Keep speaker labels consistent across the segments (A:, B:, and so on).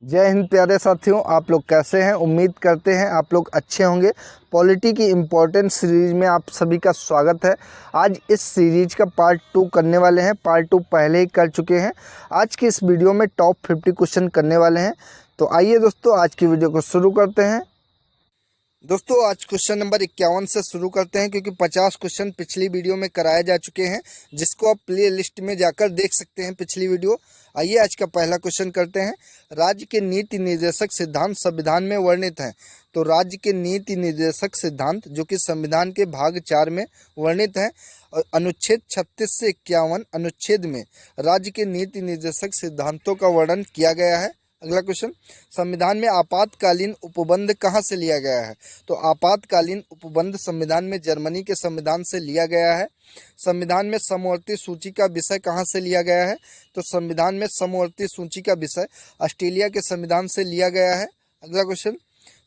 A: जय हिंद प्यारे साथियों, आप लोग कैसे हैं। उम्मीद करते हैं आप लोग अच्छे होंगे। पॉलिटी की इम्पोर्टेंट सीरीज में आप सभी का स्वागत है। आज इस सीरीज का पार्ट 2 करने वाले हैं। पार्ट 2 पहले ही कर चुके हैं। आज की इस वीडियो में टॉप 50 क्वेश्चन करने वाले हैं। तो आइए दोस्तों, आज की वीडियो को शुरू करते हैं। दोस्तों आज क्वेश्चन नंबर 51 से शुरू करते हैं, क्योंकि 50 क्वेश्चन पिछली वीडियो में कराए जा चुके हैं, जिसको आप प्ले लिस्ट में जाकर देख सकते हैं पिछली वीडियो। आइए आज का पहला क्वेश्चन करते हैं। राज्य के नीति निर्देशक सिद्धांत संविधान में वर्णित हैं। तो राज्य के नीति निर्देशक सिद्धांत जो कि संविधान के भाग 4 में वर्णित हैं, और अनुच्छेद 36 से 51 अनुच्छेद में राज्य के नीति निर्देशक सिद्धांतों का वर्णन किया गया है। अगला क्वेश्चन, संविधान में आपातकालीन उपबंध कहाँ से लिया गया है। तो आपातकालीन उपबंध संविधान में जर्मनी के संविधान से लिया गया है। संविधान में समवर्ती सूची का विषय कहाँ से लिया गया है। तो संविधान में समवर्ती सूची का विषय ऑस्ट्रेलिया के संविधान से लिया गया है। अगला क्वेश्चन,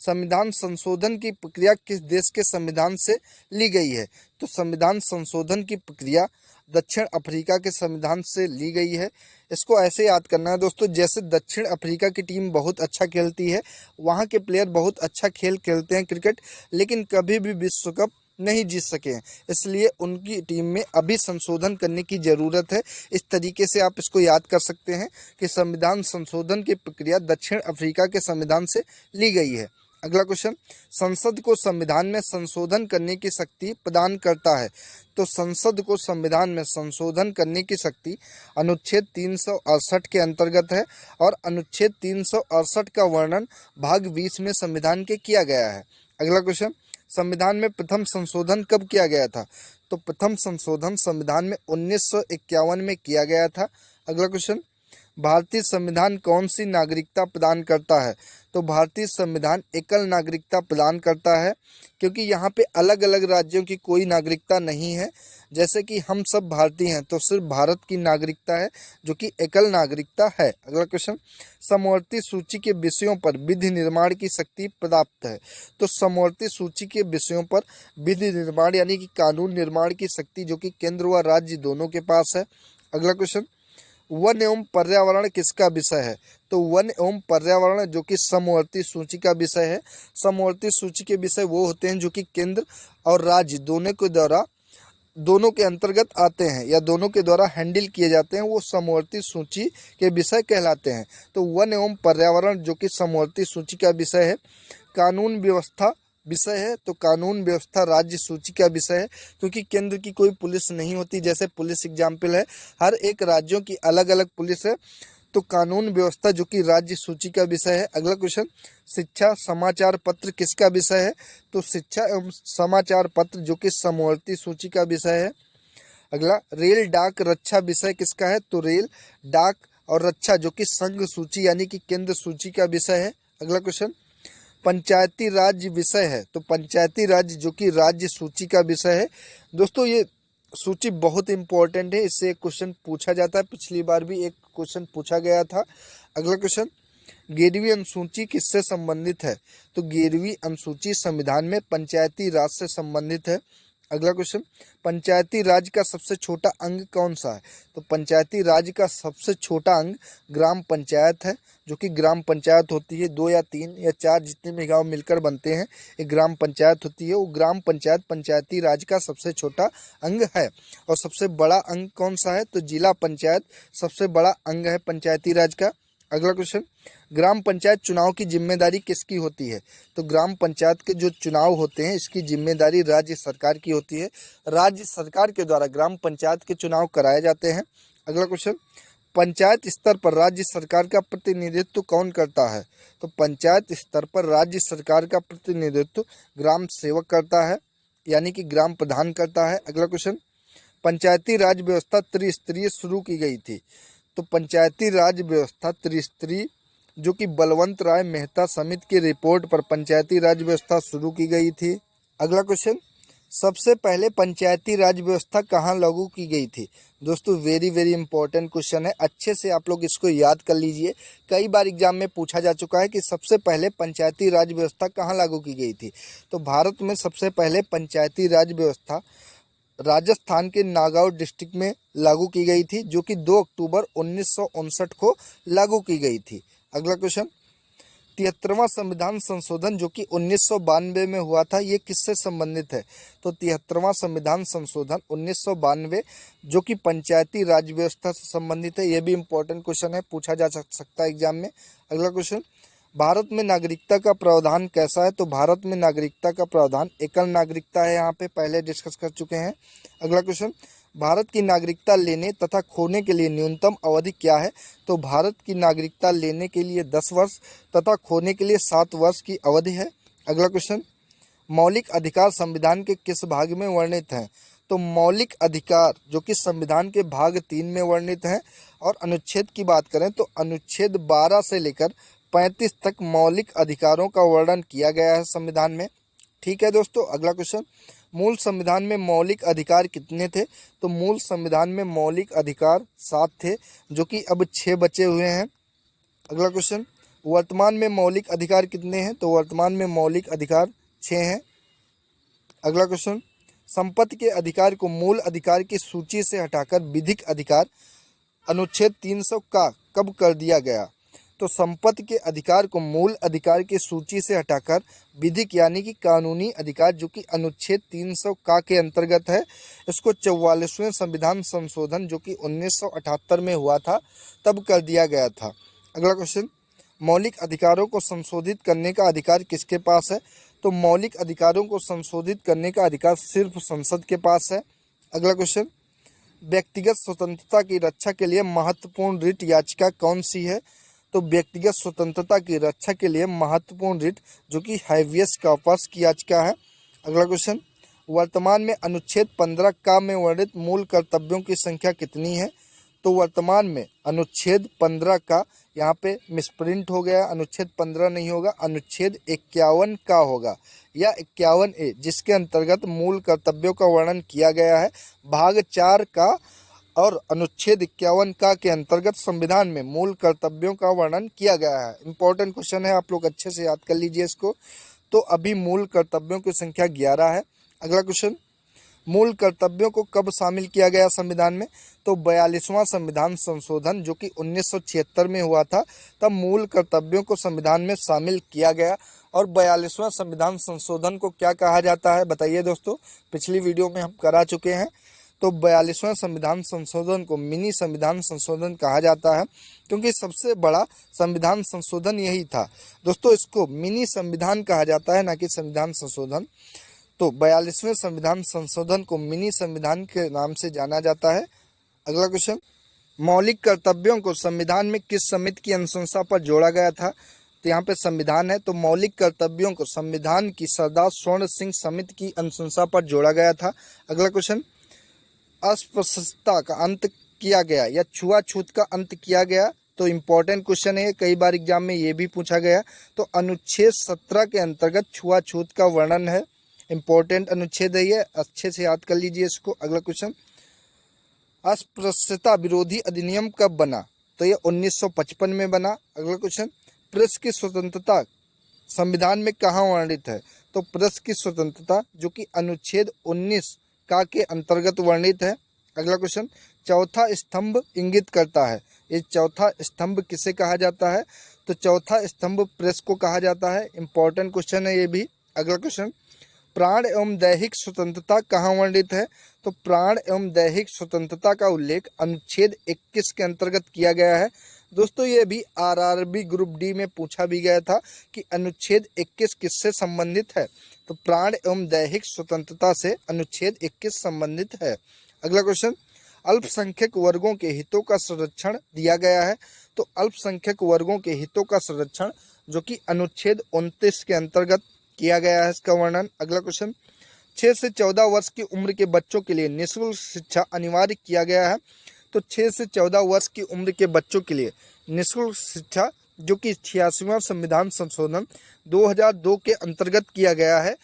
A: संविधान संशोधन की प्रक्रिया किस देश के संविधान से ली गई है। तो संविधान संशोधन की प्रक्रिया दक्षिण अफ्रीका के संविधान से ली गई है। इसको ऐसे याद करना है दोस्तों, जैसे दक्षिण अफ्रीका की टीम बहुत अच्छा खेलती है, वहाँ के प्लेयर बहुत अच्छा खेल खेलते हैं क्रिकेट, लेकिन कभी भी विश्व कप नहीं जीत सके हैं, इसलिए उनकी टीम में अभी संशोधन करने की ज़रूरत है। इस तरीके से आप इसको याद कर सकते हैं कि संविधान संशोधन की प्रक्रिया दक्षिण अफ्रीका के संविधान से ली गई है। अगला क्वेश्चन, संसद को संविधान में संशोधन करने की शक्ति प्रदान करता है। तो संसद को संविधान में संशोधन करने की शक्ति अनुच्छेद 368 के अंतर्गत है, और अनुच्छेद 368 का वर्णन भाग 20 में संविधान के किया गया है। अगला क्वेश्चन, संविधान में प्रथम संशोधन कब किया गया था। तो प्रथम संशोधन संविधान में 1951 में किया गया था। अगला क्वेश्चन, भारतीय संविधान कौन सी नागरिकता प्रदान करता है। तो भारतीय संविधान एकल नागरिकता प्रदान करता है, क्योंकि यहाँ पे अलग अलग राज्यों की कोई नागरिकता नहीं है। जैसे कि हम सब भारतीय हैं, तो सिर्फ भारत की नागरिकता है, जो कि एकल नागरिकता है। अगला क्वेश्चन, समवर्ती सूची के विषयों पर विधि निर्माण की शक्ति प्राप्त है। तो समवर्ती सूची के विषयों पर विधि निर्माण यानी कि कानून निर्माण की शक्ति जो कि केंद्र व राज्य दोनों के पास है। अगला क्वेश्चन, वन एवं पर्यावरण किसका विषय है। तो वन एवं पर्यावरण जो कि समवर्ती सूची का विषय है। समवर्ती सूची के विषय वो होते हैं जो कि केंद्र और राज्य दोनों के अंतर्गत आते हैं, या दोनों के द्वारा हैंडल किए जाते हैं, वो समवर्ती सूची के विषय कहलाते हैं। तो वन एवं पर्यावरण जो कि समवर्ती सूची का विषय है। कानून व्यवस्था विषय है, तो कानून व्यवस्था राज्य सूची का विषय है, क्योंकि केंद्र की कोई पुलिस नहीं होती। जैसे पुलिस एग्जाम्पल है, हर एक राज्यों की अलग अलग पुलिस है, तो कानून व्यवस्था जो कि राज्य सूची का विषय है। अगला क्वेश्चन, शिक्षा समाचार पत्र किसका विषय है। तो शिक्षा एवं समाचार पत्र जो कि समवर्ती सूची का विषय है। अगला, रेल डाक रक्षा विषय किसका है। तो रेल डाक और रक्षा जो कि संघ सूची यानी कि केंद्र सूची का विषय है। अगला क्वेश्चन, पंचायती राज विषय है। तो पंचायती राज जो कि राज्य सूची का विषय है। दोस्तों ये सूची बहुत इंपॉर्टेंट है, इससे एक क्वेश्चन पूछा जाता है। पिछली बार भी एक क्वेश्चन पूछा गया था। अगला क्वेश्चन, 11वीं अनुसूची किससे संबंधित है। तो 11वीं अनुसूची संविधान में पंचायती राज से संबंधित है। अगला क्वेश्चन, पंचायती राज का सबसे छोटा अंग कौन सा है। तो पंचायती राज का सबसे छोटा अंग ग्राम पंचायत है, जो कि ग्राम पंचायत होती है। 2 या 3 या 4 जितने भी गांव मिलकर बनते हैं, एक ग्राम पंचायत होती है। वो ग्राम पंचायत पंचायती राज का सबसे छोटा अंग है। और सबसे बड़ा अंग कौन सा है। तो जिला पंचायत सबसे बड़ा अंग है पंचायती राज का। अगला क्वेश्चन, ग्राम पंचायत चुनाव की जिम्मेदारी किसकी होती है। तो ग्राम पंचायत के जो चुनाव होते हैं, इसकी जिम्मेदारी राज्य सरकार की होती है। राज्य सरकार के द्वारा ग्राम पंचायत के चुनाव कराए जाते हैं। अगला क्वेश्चन, पंचायत स्तर पर राज्य सरकार का प्रतिनिधित्व कौन करता है। तो पंचायत स्तर पर राज्य सरकार का प्रतिनिधित्व ग्राम सेवक करता है, यानी कि ग्राम प्रधान करता है। अगला क्वेश्चन, पंचायती राज व्यवस्था त्रिस्तरीय शुरू की गई थी। तो पंचायती राज व्यवस्था त्रिस्तरीय जो कि बलवंत राय मेहता समिति की रिपोर्ट पर पंचायती राज व्यवस्था शुरू की गई थी। अगला क्वेश्चन, सबसे पहले पंचायती राज व्यवस्था कहाँ लागू की गई थी। दोस्तों वेरी वेरी इंपॉर्टेंट क्वेश्चन है, अच्छे से आप लोग इसको याद कर लीजिए। कई बार एग्जाम में पूछा जा चुका है कि सबसे पहले पंचायती राज व्यवस्था कहाँ लागू की गई थी। तो भारत में सबसे पहले पंचायती राज व्यवस्था राजस्थान के नागौर डिस्ट्रिक्ट में लागू की गई थी, जो कि 2 अक्टूबर 1959 को लागू की गई थी। अगला क्वेश्चन, 73वां संविधान संशोधन जो कि 1992 में हुआ था, ये किससे संबंधित है? तो 73वां संविधान संशोधन 1992 जो कि पंचायती राज व्यवस्था से संबंधित है। ये भी इंपॉर्टेंट क्वेश्चन है, पूछा जा सकता है एग्जाम में। अगला क्वेश्चन, भारत में नागरिकता का प्रावधान कैसा है? तो भारत में नागरिकता का प्रावधान एकल नागरिकता है, यहाँ पे पहले डिस्कस कर चुके हैं। अगला क्वेश्चन, भारत की नागरिकता लेने तथा खोने के लिए न्यूनतम अवधि क्या है? तो भारत की नागरिकता लेने के लिए 10 वर्ष तथा खोने के लिए 7 वर्ष की अवधि है। अगला क्वेश्चन, मौलिक अधिकार संविधान के किस भाग में वर्णित हैं? तो मौलिक अधिकार जो कि संविधान के भाग 3 में वर्णित हैं। और अनुच्छेद की बात करें तो अनुच्छेद 12 से लेकर 35 तक मौलिक अधिकारों का वर्णन किया गया है संविधान में। ठीक है दोस्तों। अगला क्वेश्चन, मूल संविधान में मौलिक अधिकार कितने थे? तो मूल संविधान में मौलिक अधिकार 7 थे, जो कि अब 6 बचे हुए हैं। अगला क्वेश्चन, वर्तमान में मौलिक अधिकार कितने हैं? तो वर्तमान में मौलिक अधिकार 6 हैं। अगला क्वेश्चन, संपत्ति के अधिकार को मूल अधिकार की सूची से हटाकर विधिक अधिकार अनुच्छेद 300 का कब कर दिया गया? तो संपत्ति के अधिकार को मूल अधिकार की सूची से हटाकर विधिक यानी कि कानूनी अधिकार जो कि अनुच्छेद 300 का के अंतर्गत है, इसको 44वें संविधान संशोधन जो कि 1978 में हुआ था तब कर दिया गया था। अगला क्वेश्चन, मौलिक अधिकारों को संशोधित करने का अधिकार किसके पास है? तो मौलिक अधिकारों को संशोधित करने का अधिकार सिर्फ संसद के पास है। अगला क्वेश्चन, व्यक्तिगत स्वतंत्रता की रक्षा के लिए महत्वपूर्ण रिट याचिका कौन सी है? तो व्यक्तिगत स्वतंत्रता की रक्षा के लिए महत्वपूर्ण रिट जो कि हैवियस कॉर्पस की याचिका है। अगला क्वेश्चन, वर्तमान में अनुच्छेद 15 का में वर्णित मूल कर्तव्यों की संख्या कितनी है? तो वर्तमान में अनुच्छेद 15 का, यहाँ पे मिसप्रिंट हो गया, अनुच्छेद 15 नहीं होगा, अनुच्छेद 51 का होगा या 51A, जिसके अंतर्गत मूल कर्तव्यों का वर्णन किया गया है भाग 4 का। और अनुच्छेद 51 का के अंतर्गत संविधान में मूल कर्तव्यों का वर्णन किया गया है। इंपॉर्टेंट क्वेश्चन है, आप लोग अच्छे से याद कर लीजिए इसको। तो अभी मूल कर्तव्यों की संख्या 11 है। अगला क्वेश्चन, मूल कर्तव्यों को कब शामिल किया गया संविधान में? तो 42वां संविधान संशोधन जो कि 1976 में हुआ था, तब मूल कर्तव्यों को संविधान में शामिल किया गया। और 42वां संविधान संशोधन को क्या कहा जाता है बताइए दोस्तों, पिछली वीडियो में हम करा चुके हैं। तो 42वां संविधान संशोधन को मिनी संविधान संशोधन कहा जाता है, क्योंकि सबसे बड़ा संविधान संशोधन यही था दोस्तों। इसको मिनी संविधान कहा जाता है, ना कि संविधान संशोधन। तो 42वें संविधान संशोधन को मिनी संविधान के नाम से जाना जाता है। अगला क्वेश्चन, मौलिक कर्तव्यों को संविधान में किस समिति की अनुशंसा पर जोड़ा गया था? तो यहाँ पे संविधान है, तो मौलिक कर्तव्यों को संविधान की सरदार स्वर्ण सिंह समिति की अनुशंसा पर जोड़ा गया था। अगला क्वेश्चन, अस्पृश्यता का अंत किया गया या छुआछूत का अंत किया गया? तो इम्पोर्टेंट क्वेश्चन है, कई बार एग्जाम में ये भी पूछा गया। तो अनुच्छेद 17 के अंतर्गत छुआछूत का वर्णन है। इम्पोर्टेंट अनुच्छेद है ये, अच्छे से याद कर लीजिए इसको। अगला क्वेश्चन, अस्पृश्यता विरोधी अधिनियम कब बना? तो ये 1955 में बना। अगला क्वेश्चन, प्रेस की स्वतंत्रता संविधान में कहाँ वर्णित है? तो प्रेस की स्वतंत्रता जो कि अनुच्छेद 19 का के अंतर्गत वर्णित है। अगला क्वेश्चन, चौथा स्तंभ इंगित करता है, ये चौथा स्तंभ किसे कहा जाता है? तो चौथा स्तंभ प्रेस को कहा जाता है। इंपॉर्टेंट क्वेश्चन है ये भी। अगला क्वेश्चन, प्राण एवं दैहिक स्वतंत्रता कहाँ वर्णित है? तो प्राण एवं दैहिक स्वतंत्रता का उल्लेख अनुच्छेद 21 के अंतर्गत किया गया है। दोस्तों ये भी आरआरबी ग्रुप डी में पूछा भी गया था कि अनुच्छेद 21 किससे संबंधित है? तो प्राण एवं दैहिक स्वतंत्रता से अनुच्छेद 21 संबंधित है। अगला क्वेश्चन, अल्पसंख्यक वर्गों के हितों का संरक्षण दिया गया है। तो अल्पसंख्यक वर्गों के हितों का संरक्षण जो कि अनुच्छेद 29 के अंतर्गत किया गया है, इसका वर्णन। अगला क्वेश्चन, 6 से 14 वर्ष की उम्र के बच्चों के लिए निःशुल्क शिक्षा अनिवार्य किया गया है। तो 6 से 14 वर्ष की उम्र के बच्चों के लिए निःशुल्क शिक्षा जो कि 86वां संविधान संशोधन 2002 के अंतर्गत किया गया है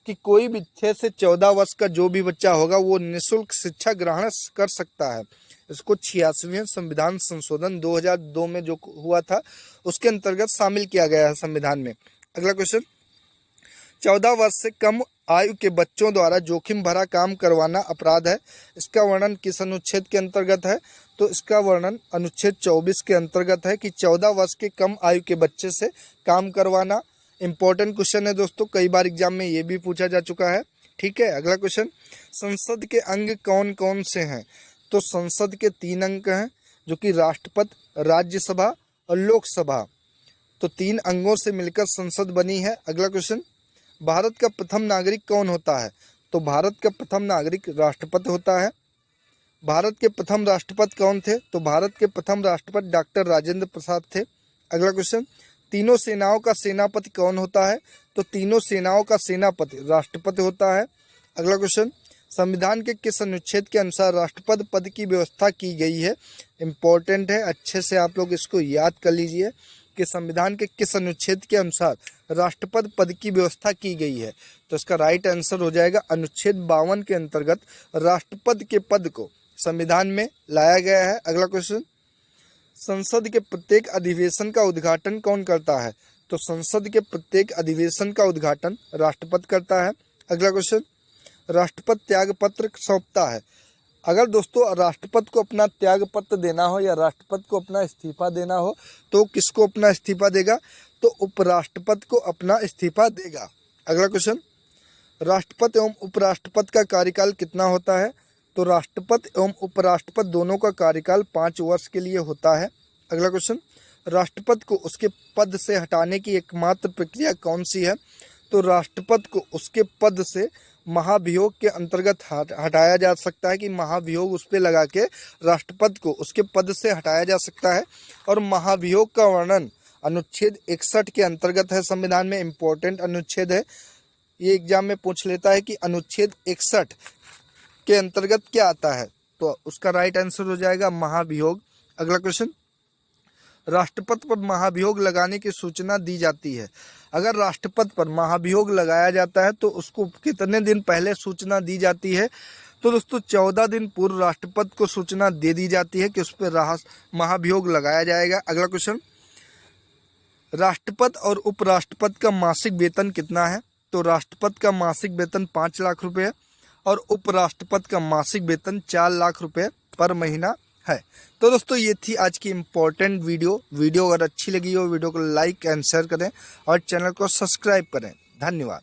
A: कि कोई भी 6 से 14 वर्ष का जो भी बच्चा होगा वो निःशुल्क शिक्षा ग्रहण कर सकता है। इसको 86वें संविधान संशोधन 2002 में जो हुआ था उसके अंतर्गत शामिल किया गया है संविधान में। अगला क्वेश्चन, 14 वर्ष से कम आयु के बच्चों द्वारा जोखिम भरा काम करवाना अपराध है। इसका वर्णन किस अनुच्छेद के अंतर्गत है? तो इसका वर्णन अनुच्छेद 24 के अंतर्गत है कि 14 वर्ष के कम आयु के बच्चे से काम करवाना। इंपॉर्टेंट क्वेश्चन है दोस्तों, कई बार एग्जाम में ये भी पूछा जा चुका है। ठीक है, अगला क्वेश्चन, संसद के अंग कौन कौन से हैं? तो संसद के 3 अंग हैं, जो कि राष्ट्रपति, राज्यसभा और लोकसभा। तो 3 अंगों से मिलकर संसद बनी है। अगला क्वेश्चन, भारत का प्रथम नागरिक कौन होता है? तो भारत का प्रथम नागरिक राष्ट्रपति होता है। भारत के प्रथम राष्ट्रपति कौन थे? तो भारत के प्रथम राष्ट्रपति डॉक्टर राजेंद्र प्रसाद थे। अगला क्वेश्चन, तीनों सेनाओं का सेनापति कौन होता है? तो तीनों सेनाओं का सेनापति राष्ट्रपति होता है। अगला क्वेश्चन, संविधान के किस अनुच्छेद के अनुसार राष्ट्रपति पद की व्यवस्था की गई है? इंपॉर्टेंट है, अच्छे से आप लोग इसको याद कर लीजिए कि संविधान के किस अनुच्छेद के अनुसार राष्ट्रपति पद की व्यवस्था की गई है। तो इसका राइट आंसर हो जाएगा अनुच्छेद 52 के अंतर्गत राष्ट्रपति के पद को संविधान में लाया गया है। अगला क्वेश्चन, संसद के प्रत्येक अधिवेशन का उद्घाटन कौन करता है? तो संसद के प्रत्येक अधिवेशन का उद्घाटन राष्ट्रपति करता है। अगला क्वेश्चन, राष्ट्रपति त्याग पत्र सौंपता है। अगर दोस्तों राष्ट्रपति को अपना त्याग पत्र देना हो या राष्ट्रपति को अपना इस्तीफा देना हो तो किसको अपना इस्तीफा देगा? तो उपराष्ट्रपति को अपना इस्तीफा देगा। अगला क्वेश्चन, राष्ट्रपति एवं उपराष्ट्रपति का कार्यकाल कितना होता है? तो राष्ट्रपति एवं उपराष्ट्रपति दोनों का कार्यकाल 5 वर्ष के लिए होता है। अगला क्वेश्चन, राष्ट्रपति को उसके पद से हटाने की एकमात्र प्रक्रिया कौन सी है? तो राष्ट्रपति को उसके पद से महाभियोग के अंतर्गत हटाया जा सकता है कि महाभियोग उस पर लगा के राष्ट्रपति को उसके पद से हटाया जा सकता है। और महाभियोग का वर्णन अनुच्छेद 61 के अंतर्गत है संविधान में। इम्पोर्टेंट अनुच्छेद है, ये एग्जाम में पूछ लेता है कि अनुच्छेद 61 के अंतर्गत क्या आता है। तो उसका राइट आंसर हो जाएगा महाभियोग। अगला क्वेश्चन, राष्ट्रपति पर महाभियोग लगाने की सूचना दी जाती है। अगर राष्ट्रपति पर महाभियोग लगाया जाता है तो उसको कितने दिन पहले सूचना दी जाती है? तो दोस्तों 14 दिन पूर्व राष्ट्रपति को सूचना दे दी जाती है कि उस पर महाभियोग लगाया जाएगा। अगला क्वेश्चन, राष्ट्रपति और उपराष्ट्रपति का मासिक वेतन कितना है? तो राष्ट्रपति का मासिक वेतन 5 लाख रुपए है और उपराष्ट्रपति का मासिक वेतन 4 लाख रुपए पर महीना है। तो दोस्तों ये थी आज की इम्पोर्टेंट वीडियो अगर अच्छी लगी हो वीडियो को लाइक एंड शेयर करें और चैनल को सब्सक्राइब करें। धन्यवाद।